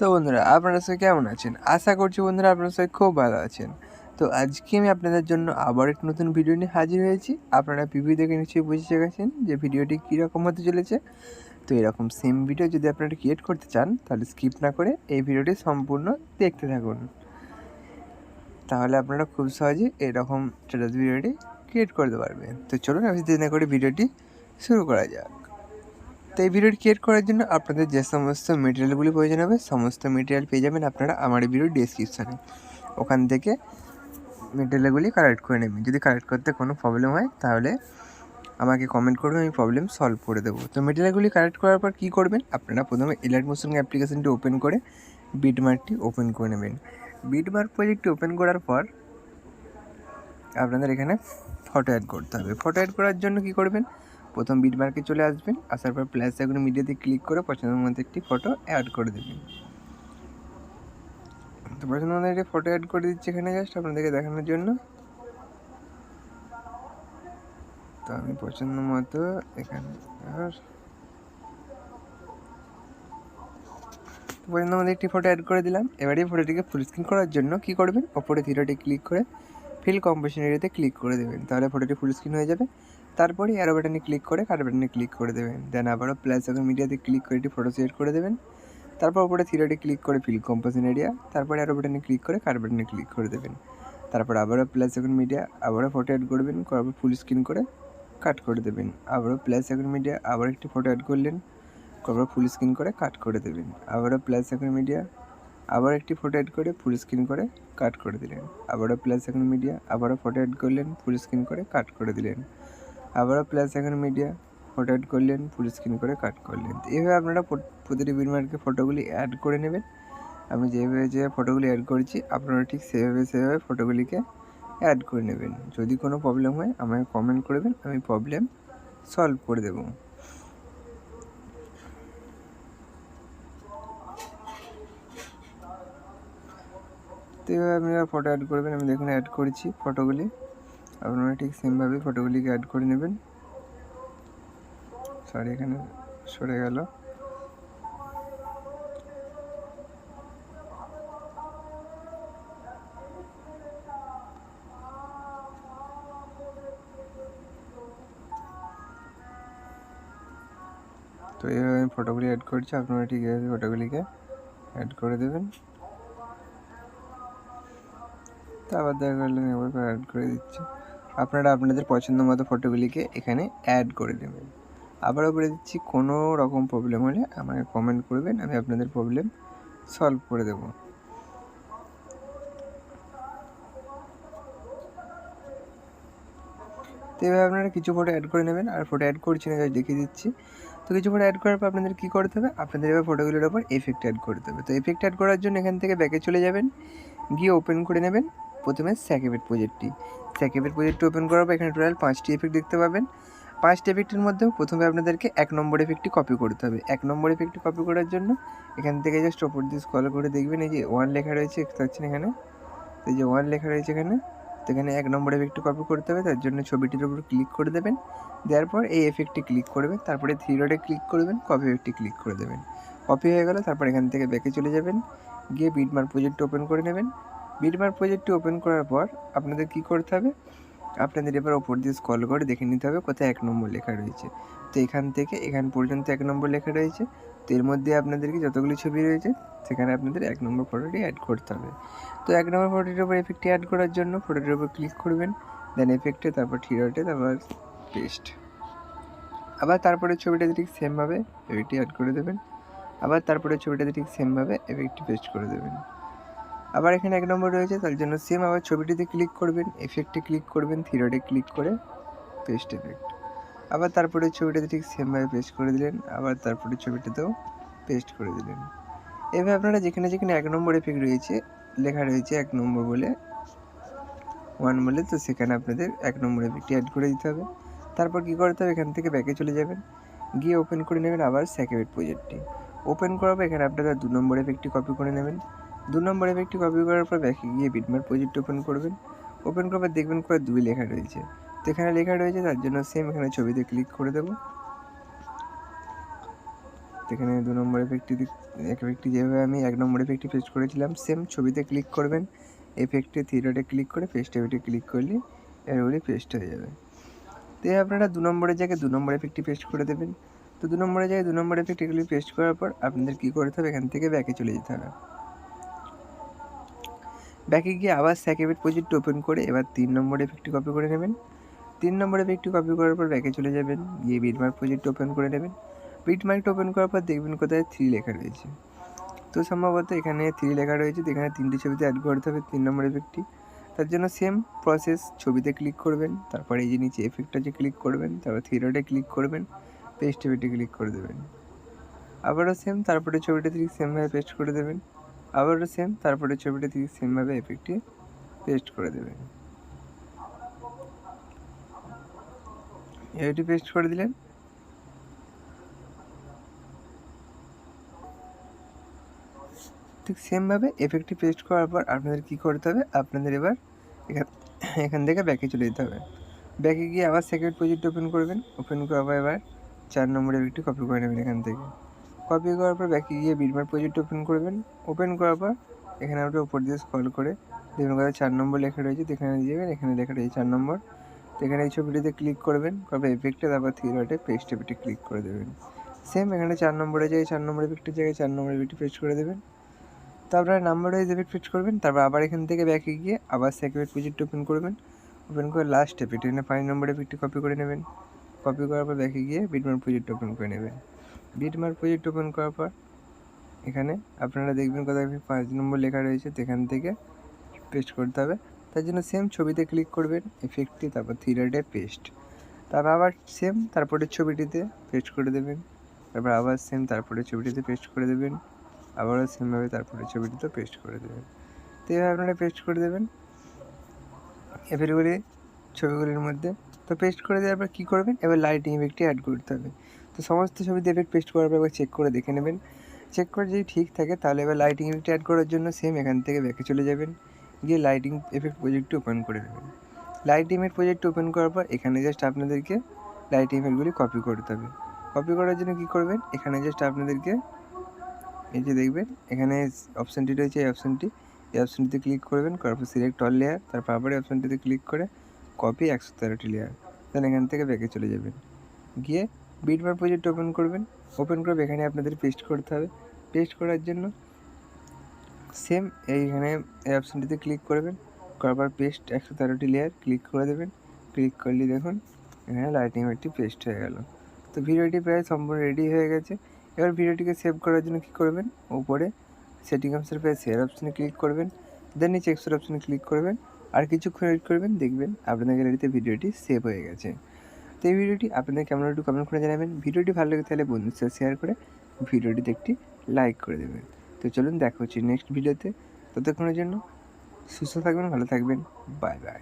তো বন্ধুরা, আপনারা সবাই কেমন আছেন? আশা করছি বন্ধুরা আপনারা সবাই খুব ভালো আছেন। তো আজকে আমি আপনাদের জন্য আবার একটি নতুন ভিডিও নিয়ে হাজির হয়েছি। আপনারা প্রিভিউ দেখে নিশ্চয়ই বুঝে গেছেন যে ভিডিওটি কীরকম হতে চলেছে। তো এরকম সেম ভিডিও যদি আপনারা ক্রিয়েট করতে চান তাহলে স্কিপ না করে এই ভিডিওটি সম্পূর্ণ দেখতে থাকুন। তাহলে আপনারা খুব সহজেই এরকম স্ট্যাটাস ভিডিওটি ক্রিয়েট করতে পারবেন। তো চলুন আমি দেরি না করে ভিডিওটি শুরু করা যাক। তো এই ভিডিওটি ক্রিয়েট করার জন্য আপনাদের যে সমস্ত মেটেরিয়ালগুলি প্রয়োজন হবে সমস্ত মেটেরিয়াল পেয়ে যাবেন আপনারা আমার এই ভিডিওর ডেসক্রিপশানে। ওখান থেকে মেটেরিয়ালগুলি কালেক্ট করে নেবেন। যদি কালেক্ট করতে কোনো প্রবলেম হয় তাহলে আমাকে কমেন্ট করবেন, আমি প্রবলেম সলভ করে দেবো। তো মেটেরিয়ালগুলি কালেক্ট করার পর কী করবেন, আপনারা প্রথমে এলাইট মোশন অ্যাপ্লিকেশনটি ওপেন করে বিটমার্কটি ওপেন করে নেবেন। বিটমার্ক প্রজেক্টটি ওপেন করার পর আপনাদের এখানে ফটো অ্যাড করতে হবে। ফটো অ্যাড করার জন্য কী করবেন, প্রথম বিটমার্কে চলে আসবেন, আসার পর প্লাস আইকন মিডিয়াতে ক্লিক করে পছন্দের মধ্যে একটি ফটো অ্যাড করে দেবেন। তো পছন্দের মধ্যে একটি ফটো অ্যাড করে দিচ্ছি এখানে জাস্ট আপনাদেরকে দেখানোর জন্য। তো আমি পছন্দ মতো এখানে পছন্দ মতো একটি ফটো অ্যাড করে দিলাম। এবারে এই ফটোটিকে ফুল স্ক্রিন করার জন্য কী করবেন, ওপরে থ্রিডটে ক্লিক করে ফিল কম্পোজিশন এরিয়াতে ক্লিক করে দেবেন, তাহলে ফটোটি ফুল স্ক্রিন হয়ে যাবে। তারপরে অ্যারো বাটনে ক্লিক করে কাট বাটনে ক্লিক করে দেবেন। দেন আবারও প্লাস আইকন মিডিয়াতে ক্লিক করে একটি ফটো সিলেক্ট করে দেবেন। তারপর ওপরে থ্রিডটে ক্লিক করে ফিল কম্পোজিশন এরিয়া, তারপরে অ্যারো বাটনে ক্লিক করে কাট বাটনে ক্লিক করে দেবেন। তারপর আবারও প্লাস আইকন মিডিয়া, আবারও ফটো অ্যাড করবেন, করার পর ফুল স্ক্রিন করে কাট করে দেবেন। আবারও প্লাস আইকন মিডিয়া, আবার একটি ফটো অ্যাড করলেন, করার ফুল স্ক্রিন করে কাট করে দেবেন। আবারও প্লাস আইকন মিডিয়া, আবার একটি ফটো অ্যাড করে ফুল স্ক্রিন করে কাট করে দিলেন। আবারও প্লাস আইকন মিডিয়া, আবারও ফটো অ্যাড করলেন, ফুল স্ক্রিন করে কাট করে দিলেন। আবারও plus icon media, photo add করলেন, ফুল স্ক্রিন করে কাট করলেন। এইভাবে আপনারা প্রতিটি বিটমার্কে ফটোগুলি অ্যাড করে নেবেন। আমি যেভাবে যে ফটোগুলি অ্যাড করেছি আপনারা ঠিক সেভাবে ফটোগুলিকে অ্যাড করে নেবেন। যদি কোনো প্রবলেম হয় আমাকে কমেন্ট করবেন, আমি প্রবলেম সলভ করে দেবো। তো এভাবে আপনারা ফটো অ্যাড করবেন। আমি দেখুন অ্যাড করেছি ফটোগুলি, আপনারা ঠিক সেমভাবে ফটোগুলিকে অ্যাড করে নেবেন। সরি এখানে সরে গেল। তো এইভাবে আমি ফটোগুলি অ্যাড করছি, আপনারা ঠিক এইভাবে ফটোগুলিকে অ্যাড করে দেবেন। তো আবার দেখা করলেন এবার অ্যাড করে দিচ্ছি। আপনারা আপনাদের পছন্দ মতো ফটোগুলিকে এখানে অ্যাড করে নেবেন। আবারও বলে দিচ্ছি, কোনো রকম প্রবলেম হলে আমাকে কমেন্ট করবেন, আমি আপনাদের প্রবলেম সলভ করে দেবো। তো এভাবে আপনারা কিছু ফটো অ্যাড করে নেবেন। আর ফটো অ্যাড করছি না, দেখিয়ে দিচ্ছি। তো কিছু ফটো অ্যাড করার পর আপনাদের কী করতে হবে, আপনাদের এবার ফটোগুলোর ওপর এফেক্ট অ্যাড করতে হবে। তো এফেক্ট অ্যাড করার জন্য এখান থেকে ব্যাকে চলে যাবেন, গিয়ে ওপেন করে নেবেন প্রথমে স্যাকেবেট প্রজেক্টটি। স্যাকেবেট প্রজেক্টটি ওপেন করার পর এখানে টোটাল 5টি এফেক্ট দেখতে পাবেন। 5টি এফেক্টের মধ্যেও প্রথমে আপনাদেরকে 1 নম্বর এফেক্টটি কপি করতে হবে। 1 নম্বর এফেক্টটি কপি করার জন্য এখান থেকে জাস্ট ওপর দিয়ে স্ক্রল করে দেখবেন এই যে 1 লেখা রয়েছে, দেখতে পাচ্ছেন এখানে। তো এই যে 1 লেখা রয়েছে এখানে, তো এখানে 1 নম্বর এফেক্টটি কপি করতে হবে। তার জন্য ছবিটির উপর ক্লিক করে দেবেন, দেওয়ার পর এই এফেক্টটি ক্লিক করবেন, তারপরে থ্রি ডটে ক্লিক করবেন, কপি এফেক্টটি ক্লিক করে দেবেন। কপি হয়ে গেল। তারপর এখান থেকে ব্যাকে চলে যাবেন, গিয়ে বিটমার্ক প্রজেক্টটি ওপেন করে নেবেন। বিটমার্ক প্রজেক্টটি ওপেন করার পর আপনাদের কী করতে হবে, আপনাদের এবার ওপর দিয়ে স্ক্রল করে দেখে নিতে হবে কোথায় 1 নম্বর লেখা রয়েছে। তো এখান থেকে এখান পর্যন্ত 1 নম্বর লেখা রয়েছে। তো এর মধ্যে আপনাদেরকে যতগুলি ছবি রয়েছে সেখানে আপনাদের 1 নম্বর ফটোটি অ্যাড করতে হবে। তো 1 নম্বর ফটোটির উপর এফেক্টটি অ্যাড করার জন্য ফটোটির উপর ক্লিক করবেন, দেন এফেক্টে, তারপর থ্রি ডটে, তারপর পেস্ট। আবার তারপরে ছবিটাতে ঠিক সেমভাবে এফেক্টটি অ্যাড করে দেবেন। আবার তারপরে ছবিটাতে ঠিক সেমভাবে এফেক্টটি পেস্ট করে দেবেন। আবার এখানে 1 নম্বর রয়েছে, তার জন্য সেম আবার ছবিটিতে ক্লিক করবেন, এফেক্টে ক্লিক করবেন, থ্রি ডটে ক্লিক করে পেস্ট এফেক্ট। আবার তারপরে ছবিটাতে ঠিক সেমভাবে পেস্ট করে দিলেন, আবার তারপরে ছবিটাতেও পেস্ট করে দিলেন। এভাবে আপনারা যেখানে যেখানে 1 নম্বর এফেক্ট রয়েছে, লেখা রয়েছে 1 নম্বর বলে 1 বলে, তো সেখানে আপনাদের 1 নম্বর এফেক্টটি অ্যাড করে দিতে হবে। তারপর কী করতে হবে, এখান থেকে ব্যাকে চলে যাবেন, গিয়ে ওপেন করে নেবেন আবার স্যাকেবেট প্রজেক্টটি। ওপেন করার পর এখানে আপনারা 2 নম্বর এফেক্টটি কপি করে নেবেন। 2 নম্বর এফেক্টটি কপি করার পর ব্যাকে গিয়ে বিটমার্ক প্রজেক্ট ওপেন করবেন। ওপেন করার পর দেখবেন করে 2 লেখা রয়েছে। তো এখানে লেখা রয়েছে, তার জন্য সেম এখানে ছবিতে ক্লিক করে দেবো। তো এখানে 2 নম্বর এফেক্টটি যেভাবে আমি 1 নম্বর এফেক্টটি পেস্ট করেছিলাম, সেম ছবিতে ক্লিক করবেন, এফেক্টে 3 ডটে ক্লিক করে পেস্ট এফেক্টে ক্লিক করলেই এগুলি পেস্ট হয়ে যাবে। তো আপনারা 2 নম্বরের জায়গায় 2 নম্বর এফেক্টটি পেস্ট করে দেবেন। তো 2 নম্বরের জায়গায় 2 নম্বর এফেক্ট এগুলি পেস্ট করার পর আপনাদের কী করতে হবে, এখান থেকে ব্যাকে চলে যেতে হবে। ব্যাকে গিয়ে আবার স্যাকেবেট প্রজেক্ট ওপেন করে এবার 3 নম্বর এফেক্টটি কপি করে নেবেন। 3 নম্বর এফেক্টটি কপি করার পর ব্যাকে চলে যাবেন, গিয়ে বিটমার্ক প্রজেক্ট ওপেন করে নেবেন। বিটমার্কটা ওপেন করার পর দেখবেন কোথায় 3 লেখা রয়েছে। তো সম্ভবত এখানে 3 লেখা রয়েছে, তো এখানে 3টি ছবিতে অ্যাড করতে হবে 3 নম্বর এফেক্টটি। তার জন্য সেম প্রসেস, ছবিতে ক্লিক করবেন, তারপরে এই যে নিচে এফেক্ট আছে ক্লিক করবেন, তারপর 3 ডটে ক্লিক করবেন, পেস্ট এফেক্টে ক্লিক করে দেবেন। আবারও সেম, তারপরে ছবিটা ঠিক সেমভাবে পেস্ট করে দেবেন। আবারও সেম, তারপরে ছবিটা ঠিক সেমভাবে এফেক্টটি পেস্ট করে দেবেন। এটি পেস্ট করে দিলেন। ঠিক সেমভাবে এফেক্টটি পেস্ট করার পর আপনাদের কী করতে হবে, আপনাদের এবার এখান থেকে ব্যাকে চলে যেতে হবে। ব্যাকে গিয়ে আবার সেকেন্ড প্রজেক্ট ওপেন করবেন। ওপেন করার পর এবার 4 নম্বর এফেক্টটি কপি করে নেবেন এখান থেকে। কপি করার পর ব্যাকে গিয়ে বিটমার্ক প্রজেক্ট ওপেন করবেন। ওপেন করার পর এখানে আপনার উপর দিয়ে স্ক্রল করে দেখবেন কোথায় 4 নম্বর লেখা রয়েছে, তো এখানে যাবেন, এখানে লেখা রয়েছে 4 নম্বর। তো এখানে এই ছবিটিতে ক্লিক করবেন, তারপর এফেক্টে, তারপর 3 ডটে পেস্ট এফেক্টে ক্লিক করে দেবেন। সেম এখানে 4 নম্বরের জায়গায় 4 নম্বর এফেক্টের জায়গায় 4 নম্বর এফেক্টটি পেস্ট করে দেবেন। তো আপনারা নাম্বার ওয়াইজ এফেক্ট পেস্ট করবেন। তারপর আবার এখান থেকে ব্যাকে গিয়ে আবার সেকেন্ড প্রজেক্ট ওপেন করবেন। ওপেন করে লাস্ট এফেক্ট, এখানে 5 নম্বর এফেক্টটি কপি করে নেবেন। কপি করার পর ব্যাকে গিয়ে বিটমার্ক প্রজেক্ট ওপেন করে নেবেন। বিটমার্ক প্রজেক্ট ওপেন করার পর এখানে আপনারা দেখবেন কোথায় 5 নম্বর লেখা রয়েছে, তো এখান থেকে পেস্ট করতে হবে। তার জন্য সেম ছবিতে ক্লিক করবেন, এফেক্টটি, তারপর 3 ডটে পেস্ট, তারপর আবার সেম তারপরের ছবিটিতে পেস্ট করে দেবেন। তারপর আবার সেম তারপরের ছবিটিতে পেস্ট করে দেবেন। আবারও সেমভাবে তারপরে ছবিটিতে পেস্ট করে দেবেন। তো এইভাবে আপনারা পেস্ট করে দেবেন এফেক্টগুলি ছবিগুলির মধ্যে। তো পেস্ট করে দেওয়ার পর কী করবেন, এবার লাইটিং এফেক্টটি অ্যাড করতে হবে। তো সমস্ত ছবিতে এফেক্ট পেস্ট করার পর এবার চেক করে দেখে নেবেন। চেক করে যদি ঠিক থাকে তাহলে এবার লাইটিং এফেক্ট অ্যাড করার জন্য সেম এখান থেকে ব্যাকে চলে যাবেন, গিয়ে লাইটিং এফেক্ট প্রজেক্টটি ওপেন করে নেবেন। লাইটিং এফেক্ট প্রজেক্ট ওপেন করার পর এখানে জাস্ট আপনাদেরকে লাইটিং এফেক্টগুলি কপি করতে হবে। কপি করার জন্য কী করবেন, এখানে জাস্ট আপনাদেরকে এই যে দেখবেন এখানে অপশানটি রয়েছে, এই অপশানটিতে ক্লিক করবেন, করার পর সিলেক্ট অল লেয়ার, তারপর আবার এই অপশানটিতে ক্লিক করে কপি 113টি লেয়ার, দেন এখান থেকে ব্যাকে চলে যাবেন, গিয়ে বিটমার্ক প্রজেক্ট ওপেন করবেন। ওপেন করে এখানে আপনাদের পেস্ট করতে হবে। পেস্ট করার জন্য সেম এইখানে এই অপশানটিতে ক্লিক করবেন, করার পর পেস্ট 113টি লেয়ার ক্লিক করে দেবেন। ক্লিক করলে দেখুন এখানে লাইটিং এফেক্টটি পেস্ট হয়ে গেল। তো ভিডিওটি প্রায় সম্পূর্ণ রেডি হয়ে গেছে। এবার ভিডিওটিকে সেভ করার জন্য কী করবেন, উপরে সেটিং অপশানে পেয়ে শেয়ার অপশানে ক্লিক করবেন, দেন নিচে এক্সপোর্ট অপশানে ক্লিক করবেন, আর কিছুক্ষণ ওয়েট করবেন, দেখবেন আপনাদের গ্যালারিতে ভিডিওটি সেভ হয়ে গেছে। তো এই ভিডিওটি আপনাদের কেমন একটু কমেন্ট করে জানাবেন। ভিডিওটি ভালো লাগে তাহলে বন্ধুদের সাথে শেয়ার করে ভিডিওটিতে একটি লাইক করে দেবেন। তো চলুন দেখা হচ্ছে নেক্সট ভিডিওতে। ততক্ষণের জন্য সুস্থ থাকবেন, ভালো থাকবেন, বাই বাই।